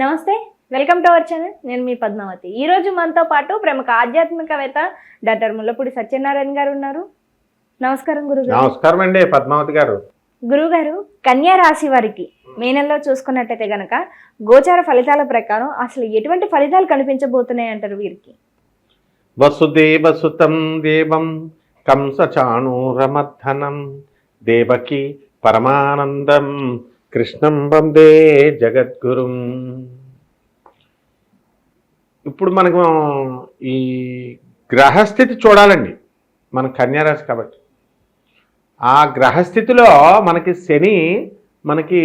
నమస్తే, welcome to our channel. నేను మీ పద్మావతి. ఈరోజు మనతో పాటు ప్రముఖ ఆధ్యాత్మికవేత్త డాక్టర్ ముల్లపూడి సత్యనారాయణ గారు ఉన్నారు. నమస్కారం గురుగారు. నమస్కారం అండి పద్మావతి గారు. గురుగారు, కన్యా రాశి వారికి మే నెలలో చూసుకున్నట్టయితే గనక గోచార ఫలితాల ప్రకారం అసలు ఎటువంటి ఫలితాలు కనిపించబోతున్నాయి అంటారు వీరికి? వసుదేవసుతం దేవం కంసచాణూరమర్ధనం దేవకి పరమానందం కృష్ణం వందే జగద్గురుం. ఇప్పుడు మనకు ఈ గ్రహస్థితి చూడాలండి. మన కన్యారాశి కాబట్టి ఆ గ్రహస్థితిలో మనకి శని మనకి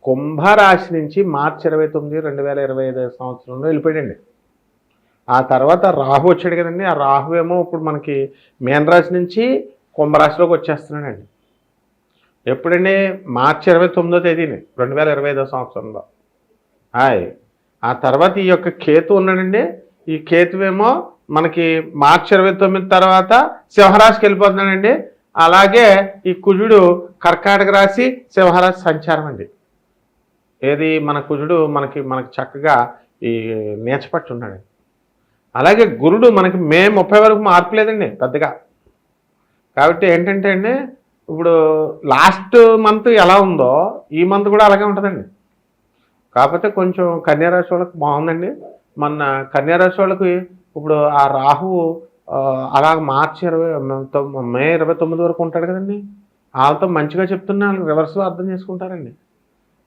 కుంభరాశి నుంచి మార్చి 29, 2025 సంవత్సరంలో వెళ్ళిపోయాడండి. ఆ తర్వాత రాహు వచ్చాడు కదండి. ఆ రాహు ఏమో ఇప్పుడు మనకి మీనరాశి నుంచి కుంభరాశిలోకి వచ్చేస్తున్నాడండి. ఎప్పుడండి? మార్చి 29వ తేదీని 2025 సంవత్సరంలో. ఆ తర్వాత ఈ యొక్క కేతు ఉన్నాడండి. ఈ కేతువేమో మనకి మార్చి 29 తర్వాత సింహరాశికి వెళ్ళిపోతున్నాడండి. అలాగే ఈ కుజుడు కర్కాటక రాశి సింహరాశి సంచారం అండి. ఏది మన కుజుడు మనకి చక్కగా ఈ నీచపట్టి ఉన్నాడు. అలాగే గురుడు మనకి మే 30 వరకు మార్పు లేదండి పెద్దగా. కాబట్టి ఏంటంటే అండి, ఇప్పుడు లాస్ట్ మంత్ ఎలా ఉందో ఈ మంత్ కూడా అలాగే ఉంటుందండి. కాకపోతే కొంచెం కన్యారాశి వాళ్ళకి బాగుందండి. మొన్న కన్యారాశి వాళ్ళకి ఇప్పుడు ఆ రాహువు అలాగ మార్చి మే 29 వరకు ఉంటాడు కదండి. వాళ్ళతో మంచిగా చెప్తున్నా వాళ్ళు రివర్స్లో అర్థం చేసుకుంటారండి.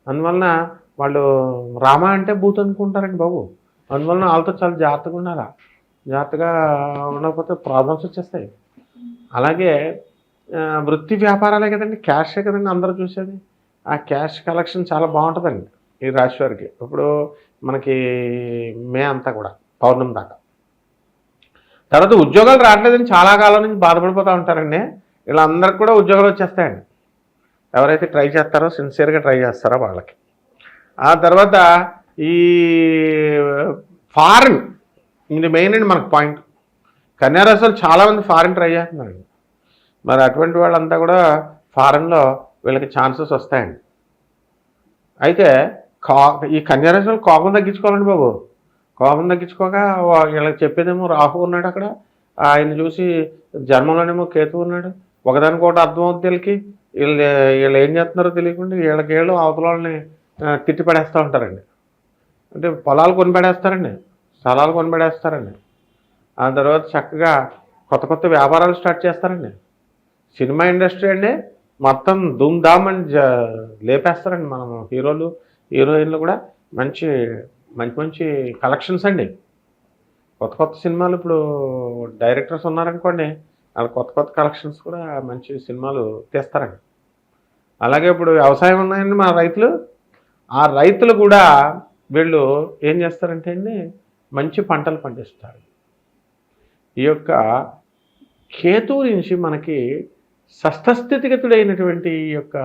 అందువలన వాళ్ళు రామ అంటే భూత్ అనుకుంటారండి బాబు. అందువలన వాళ్ళతో చాలా జాగ్రత్తగా ఉండాలి. జాగ్రత్తగా ఉండకపోతే ప్రాబ్లమ్స్ వచ్చేస్తాయి. అలాగే వృత్తి వ్యాపారాలే కదండి, క్యాషే కదండి అందరూ చూసేది. ఆ క్యాష్ కలెక్షన్ చాలా బాగుంటుందండి ఈ రాశి వారికి. ఇప్పుడు మనకి మే అంతా కూడా పౌర్ణమి దాకా. తర్వాత ఉద్యోగాలు రావట్లేదని చాలా కాలం నుంచి బాధపడిపోతూ ఉంటారండి. వీళ్ళందరికీ కూడా ఉద్యోగాలు వచ్చేస్తాయండి. ఎవరైతే ట్రై చేస్తారో, సిన్సియర్గా ట్రై చేస్తారో వాళ్ళకి. ఆ తర్వాత ఈ ఫారిన్, ఇది మెయిన్ అండి మనకు పాయింట్. కన్యారాశులు చాలామంది ఫారిన్ ట్రై చేస్తున్నారండి. మరి అటువంటి వాళ్ళంతా కూడా ఫారిన్లో వీళ్ళకి ఛాన్సెస్ వస్తాయండి. అయితే ఈ కన్యారాశులు కోపం తగ్గించుకోవాలండి బాబు. కోపం తగ్గించుకోక వీళ్ళకి చెప్పేదేమో రాహు ఉన్నాడు అక్కడ, ఆయన చూసి జన్మలోనేమో కేతు ఉన్నాడు. ఒకదానికొకటి అర్థమవుతుంది వీళ్ళకి. వీళ్ళు ఏం చేస్తున్నారో తెలియకుండా వీళ్ళకేళ్ళు అవతల వాళ్ళని తిట్టి పడేస్తూ ఉంటారండి. అంటే పొలాలు కొనిపెడేస్తారండి, స్థలాలు కొనిపెడేస్తారండి. ఆ తర్వాత చక్కగా కొత్త కొత్త వ్యాపారాలు స్టార్ట్ చేస్తారండి. సినిమా ఇండస్ట్రీ అండి మొత్తం ధూమ్ ధామ్ అని లేపేస్తారండి. మనం హీరోలు హీరోయిన్లు కూడా మంచి మంచి కలెక్షన్స్ అండి. కొత్త కొత్త సినిమాలు ఇప్పుడు డైరెక్టర్స్ ఉన్నారనుకోండి, వాళ్ళు కొత్త కొత్త కలెక్షన్స్ కూడా మంచి సినిమాలు తీస్తారండి. అలాగే ఇప్పుడు వ్యవసాయం ఉన్నాయండి మా రైతులు. ఆ రైతులు కూడా వీళ్ళు ఏం చేస్తారంటే అండి, మంచి పంటలు పండిస్తారు. ఈ యొక్క కేతువు నుంచి మనకి షష్ఠస్థితిగతుడైనటువంటి ఈ యొక్క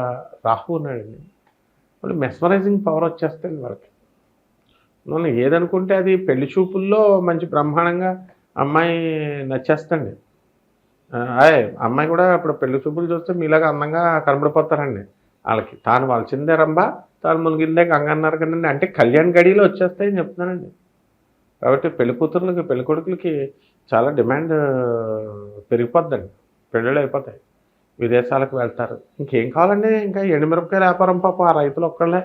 రాహు ఉన్నాడండి. వాళ్ళు మెస్మరైజింగ్ పవర్ వచ్చేస్తుంది వాళ్ళకి. మనం ఏదనుకుంటే అది పెళ్లి చూపుల్లో మంచి బ్రహ్మాండంగా అమ్మాయి నచ్చేస్తండి. అమ్మాయి కూడా ఇప్పుడు పెళ్లి చూపులు చూస్తే మీలాగా అందంగా కనబడిపోతారండి. వాళ్ళకి తాను వాళ్ళచిందే రంభ, తాను మునిగిందే గంగ అన్నారు కదండి. అంటే కళ్యాణ్ గడిలో వచ్చేస్తాయని చెప్తున్నానండి. కాబట్టి పెళ్లి కూతుర్లకి పెళ్లి కొడుకులకి చాలా డిమాండ్ పెరిగిపోద్దండి. పెళ్ళిళ్ళు అయిపోతాయి, విదేశాలకు వెళ్తారు. ఇంకేం కావాలండి, ఇంకా ఎండుమిరపకాయల వ్యాపారం పాప ఆ రైతులు ఒక్కళ్ళే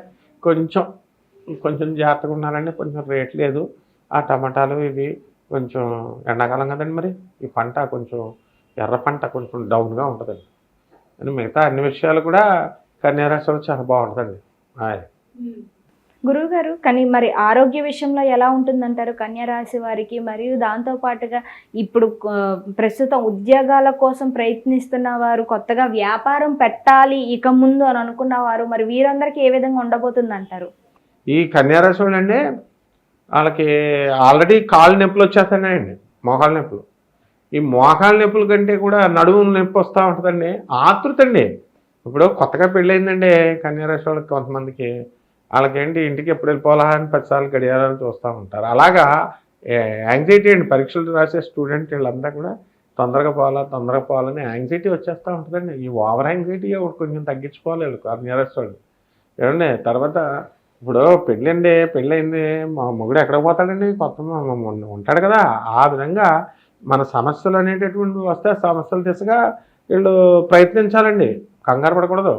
కొంచెం జాగ్రత్తగా ఉన్నారండి. కొంచెం రేట్ లేదు. ఆ టమాటాలు ఇవి కొంచెం ఎండాకాలం కదండి, మరి ఈ పంట కొంచెం ఎర్ర పంట కొంచెం డౌన్గా ఉంటుందండి. అని మిగతా అన్ని విషయాలు కూడా కన్యారాశిలో చాలా బాగుంటుందండి. గురువుగారు, కానీ మరి ఆరోగ్య విషయంలో ఎలా ఉంటుందంటారు కన్యా రాశి వారికి? మరియు దాంతోపాటుగా ఇప్పుడు ప్రస్తుతం ఉద్యోగాల కోసం ప్రయత్నిస్తున్న వారు, కొత్తగా వ్యాపారం పెట్టాలి ఇక ముందు అని అనుకున్నవారు, మరి వీరందరికీ ఏ విధంగా ఉండబోతుంది అంటారు? ఈ కన్యారాశి వాళ్ళండి, వాళ్ళకి ఆల్రెడీ కాళ్ళు నొప్పులు వచ్చేస్తున్నాయండి, మోకాళ్ళ నొప్పులు. ఈ మోకాళ్ళ నొప్పుల కంటే కూడా నడుము నొప్పి వస్తూ ఉంటుందండి. ఆతృత అండి. ఇప్పుడు కొత్తగా పెళ్ళయిందండి కన్యారాశి వాళ్ళకి కొంతమందికి, వాళ్ళకేంటి ఇంటికి ఎప్పుడు వెళ్ళిపోవాలా అని 10 సార్లు గడియారాలు చూస్తూ ఉంటారు. అలాగా యాంగ్జైటీ అండి. పరీక్షలు రాసే స్టూడెంట్ వీళ్ళంతా కూడా తొందరగా పోవాలని యాంగ్జైటీ వచ్చేస్తూ ఉంటుందండి. ఈ ఓవర్ యాంగ్జైటీ కొంచెం తగ్గించుకోవాలి వీళ్ళు కన్యారాశి వాళ్ళు. ఏమండి, తర్వాత ఇప్పుడు పెళ్ళండి, పెళ్ళయింది, మా మొగుడు ఎక్కడికి పోతాడండి, కొత్త ఉంటాడు కదా. ఆ విధంగా మన సమస్యలు అనేటటువంటి వస్తే సమస్యలు దిశగా వీళ్ళు ప్రయత్నించాలండి, కంగారు పడకూడదు.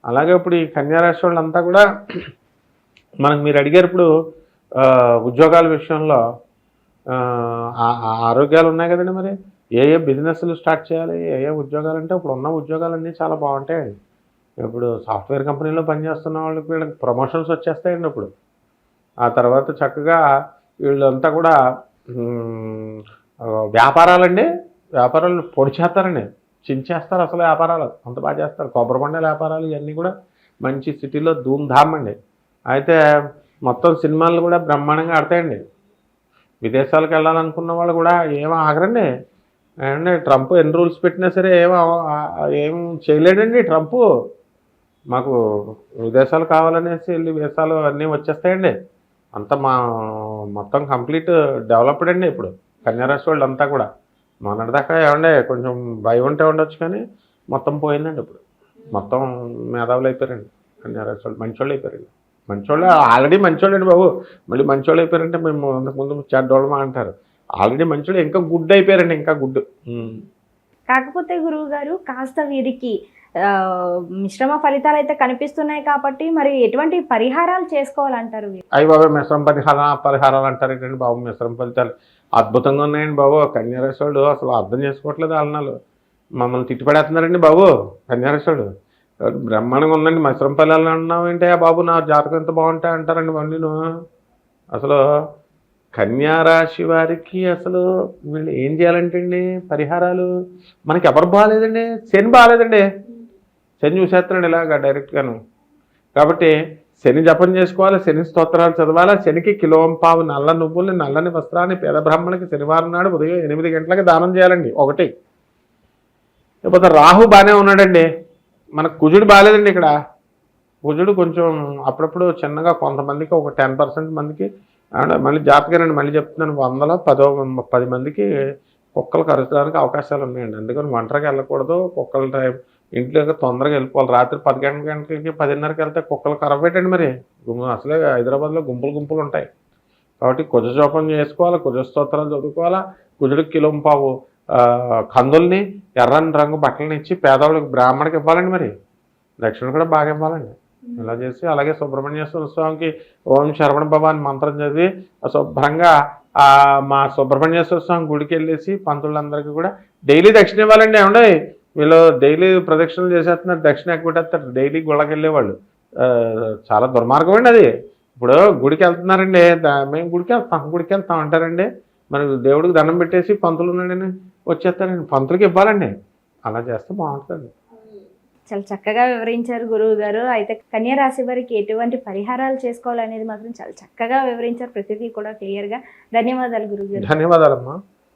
అలాగే ఇప్పుడు ఈ కన్యారాశి వాళ్ళంతా కూడా మనకు మీరు అడిగారు ఇప్పుడు ఉద్యోగాల విషయంలో ఆరోగ్యాలు ఉన్నాయి కదండి. మరి ఏ ఏ బిజినెస్లు స్టార్ట్ చేయాలి, ఏ ఏ ఉద్యోగాలు అంటే ఇప్పుడు ఉన్న ఉద్యోగాలన్నీ చాలా బాగుంటాయండి. ఇప్పుడు సాఫ్ట్వేర్ కంపెనీలో పనిచేస్తున్న వాళ్ళకి వీళ్ళకి ప్రమోషన్స్ వచ్చేస్తాయండి. ఇప్పుడు ఆ తర్వాత చక్కగా వీళ్ళంతా కూడా వ్యాపారాలండి, వ్యాపారాలు పొడి చేస్తారండి, చించేస్తారు అసలు. వ్యాపారాలు అంత బాగా చేస్తారు. కొబ్బరి బండల వ్యాపారాలు ఇవన్నీ కూడా మంచి సిటీలో ధూమ్ ధామ్ అండి. అయితే మొత్తం సినిమాలు కూడా బ్రహ్మాండంగా ఆడతాయండి. విదేశాలకు వెళ్ళాలనుకున్న వాళ్ళు కూడా ఏమో ఆగరండి. అండి ట్రంప్ ఎన్ని రూల్స్ పెట్టినా సరే ఏం చేయలేడండి ట్రంప్. మాకు విదేశాలు కావాలనేసి వెళ్ళి వీసాలు అన్నీ వచ్చేస్తాయండి. అంతా మొత్తం కంప్లీట్ డెవలప్డ్ అండి ఇప్పుడు కన్యారాశి వాళ్ళు అంతా కూడా. మొన్నటిదాకా ఏమండే కొంచెం భయం ఉంటే ఉండొచ్చు, కానీ మొత్తం పోయిందండి. ఇప్పుడు మొత్తం మేధావులు అయిపోయారండి కన్యారాశి వాళ్ళు, మంచోళ్ళు అయిపోయారండి. మంచోళ్ళు ఆల్రెడీ మంచోళ్ళు అండి బాబు. మళ్ళీ మంచోళ్ళు అయిపోయారంటే మేము అంతకుముందు చెడ్డోళ్ళమా అంటారు. ఆల్రెడీ మంచోళ్ళు ఇంకా గుడ్ అయిపోయారండి, ఇంకా గుడ్. కాకపోతే గురువు గారు కాస్త వీరికి మిశ్రమ ఫలితాలు అయితే కనిపిస్తున్నాయి కాబట్టి మరి ఎటువంటి పరిహారాలు చేసుకోవాలంటారు వీరు? అయ్యి బాబు మిశ్రమ పరిహారాలు అంటారు ఏంటండి బాబు. మిశ్రమ ఫలితాలు అద్భుతంగా ఉన్నాయండి బాబు. కన్యారాశి వాళ్ళు అసలు అర్థం చేసుకోవట్లేదు. వాళ్ళనాలు మమ్మల్ని తిట్టిపడేస్తున్నారండి బాబు. కన్యారాశి వాళ్ళు బ్రహ్మాండంగా ఉందండి. మిశ్రమ ఫలితాలు అన్నావు ఏంటే బాబు, నా జాతకం ఎంత బాగుంటాయి అంటారండి మళ్ళీను. అసలు కన్యారాశి వారికి అసలు వీళ్ళు ఏం చేయాలంటే అండి పరిహారాలు, మనకి ఎవరు బాగాలేదండి, శని బాగాలేదండి. శని చూసేస్తున్నాడు ఇలాగా డైరెక్ట్గాను. కాబట్టి శని జపం చేసుకోవాలి, శని స్తోత్రాలు చదవాలి. శనికి కిలోంపావు నల్ల నువ్వుల్ని, నల్లని వస్త్రాన్ని పేద బ్రాహ్మణులకి శనివారం నాడు ఉదయం 8 గంటలకి దానం చేయాలండి. ఒకటి. లేకపోతే రాహు బాగానే ఉన్నాడండి, మనకు కుజుడు బాగాలేదండి. ఇక్కడ కుజుడు కొంచెం అప్పుడప్పుడు చిన్నగా కొంతమందికి ఒక 10% మందికి మళ్ళీ జాగ్రత్తగానండి, మళ్ళీ చెప్తున్నాను, 100లో 10 మందికి కుక్కలు కరచడానికి అవకాశాలు ఉన్నాయండి. అందుకని ఒంటరికి వెళ్ళకూడదు. కుక్కల టైం ఇంట్లోకి తొందరగా వెళ్ళిపోవాలి. రాత్రి 10 గంటలకి 10:30కి వెళ్తే కుక్కలు కరవబెట్టండి. మరి అసలే హైదరాబాద్లో గుంపులు ఉంటాయి. కాబట్టి కుజ జోపం చేసుకోవాలి, కుజ స్తోత్రాలు చదువుకోవాలా. కుజుడికి కిలోంపావు కందుల్ని, ఎర్రని రంగు బట్టలని ఇచ్చి పేదవాళ్ళకి బ్రాహ్మణికి ఇవ్వాలండి. మరి దక్షిణ కూడా బాగా ఇవ్వాలండి. ఇలా చేసి అలాగే సుబ్రహ్మణ్యేశ్వర స్వామికి ఓం శరవణ భవాని మంత్రం చదివి శుభ్రంగా మా సుబ్రహ్మణ్యేశ్వర స్వామి గుడికి వెళ్ళేసి పంతులందరికీ కూడా డైలీ దక్షిణ ఇవ్వాలండి. ఏమండే వీళ్ళు డైలీ ప్రదక్షిణలు చేసేస్తున్నారు, దక్షిణ ఎక్కుపెట్టేస్తారు డైలీ గుళ్ళకి వెళ్ళేవాళ్ళు. చాలా దుర్మార్గం అండి అది. ఇప్పుడు గుడికి వెళ్తున్నారండి, మేము గుడికి వెళ్తాం అంటారండి. మరి దేవుడికి దండం పెట్టేసి పంతులు ఉన్నాడని వచ్చేస్తారండి, పంతులకి ఇవ్వాలండి. అలా చేస్తే బాగుంటుందండి. చాలా చక్కగా వివరించారు గురువు గారు. అయితే కన్యా రాశి వారికి ఎటువంటి పరిహారాలు చేసుకోవాలనేది మాత్రం చాలా చక్కగా వివరించారు, ప్రతిదీ కూడా క్లియర్గా. ధన్యవాదాలు గురువు గారు. ధన్యవాదాలమ్మా.